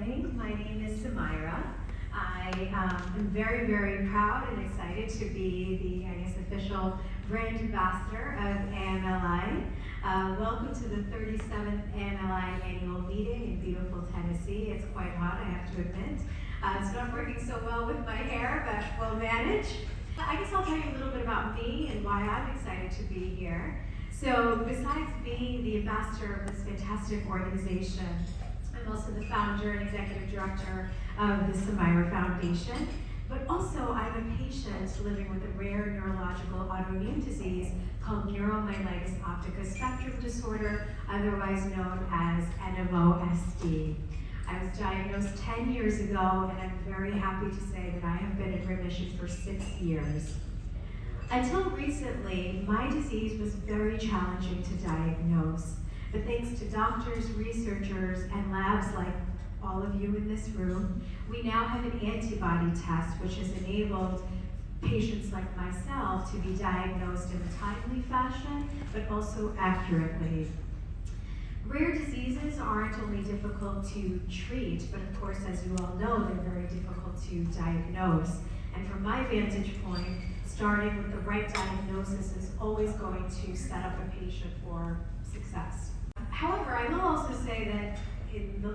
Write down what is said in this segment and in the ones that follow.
morning. My name is Sumaira. I am very, very proud and excited to be the, official brand ambassador of AMLI. Welcome to the 37th AMLI annual meeting in beautiful Tennessee. It's quite hot, I have to admit. It's not working so well with my hair, but we'll manage. I guess I'll tell you a little bit about me and why I'm excited to be here. So besides being the ambassador of this fantastic organization, I'm also the founder and executive director of the Sumaira Foundation, but also I'm a patient living with a rare neurological autoimmune disease called neuromyelitis optica spectrum disorder, otherwise known as NMOSD. I was diagnosed 10 years ago, and I'm very happy to say that I have been in remission for 6 years. Until recently, my disease was very challenging to diagnose, but thanks to doctors, researchers, and labs like all of you in this room, we now have an antibody test which has enabled patients like myself to be diagnosed in a timely fashion, but also accurately. Rare diseases aren't only difficult to treat, but of course, as you all know, they're very difficult to diagnose. And from my vantage point, starting with the right diagnosis is always going to set up a patient for success. However, I will also say that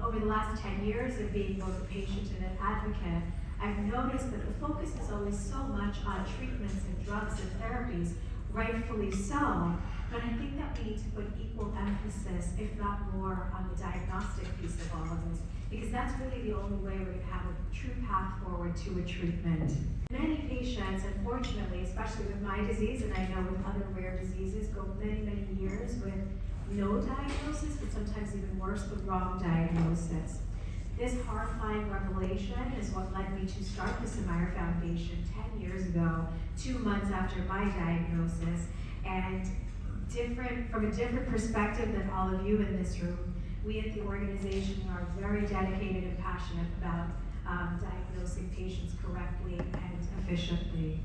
over the last 10 years of being both a patient and an advocate, I've noticed that the focus is always so much on treatments and drugs and therapies, rightfully so, but I think that we need to put equal emphasis, if not more, on the diagnostic piece of all of this, because that's really the only way we're going to have a true path forward to a treatment. Many patients, unfortunately, especially with my disease, and I know with other rare diseases, go many, many years with no diagnosis, but sometimes even worse, the wrong diagnosis. This horrifying revelation is what led me to start the Sumaira Foundation 10 years ago, 2 months after my diagnosis, and from a different perspective than all of you in this room, we at the organization are very dedicated and passionate about diagnosing patients correctly and efficiently.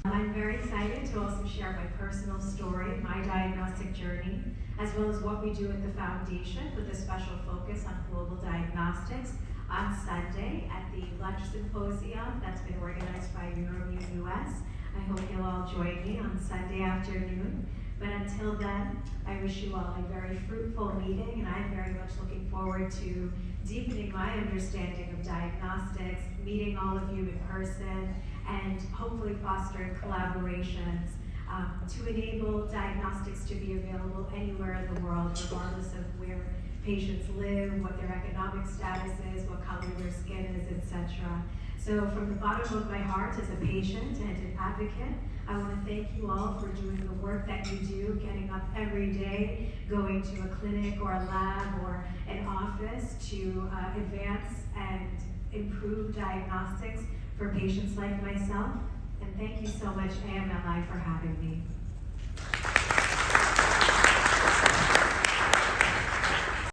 I'm very excited to also share my personal story, my diagnostic journey, as well as what we do at the foundation with a special focus on global diagnostics on Sunday at the lunch symposium that's been organized by Euroimmune US. I hope you'll all join me on Sunday afternoon. But until then, I wish you all a very fruitful meeting, and I'm very much looking forward to deepening my understanding of diagnostics, meeting all of you in person, and hopefully fostering collaborations to enable diagnostics to be available anywhere in the world, regardless of where patients live, what their economic status is, what color their skin is, etc. So from the bottom of my heart as a patient and an advocate, I want to thank you all for doing the work that you do, getting up every day, going to a clinic or a lab or an office to advance and improve diagnostics for patients like myself. And thank you so much, AMLI, for having me.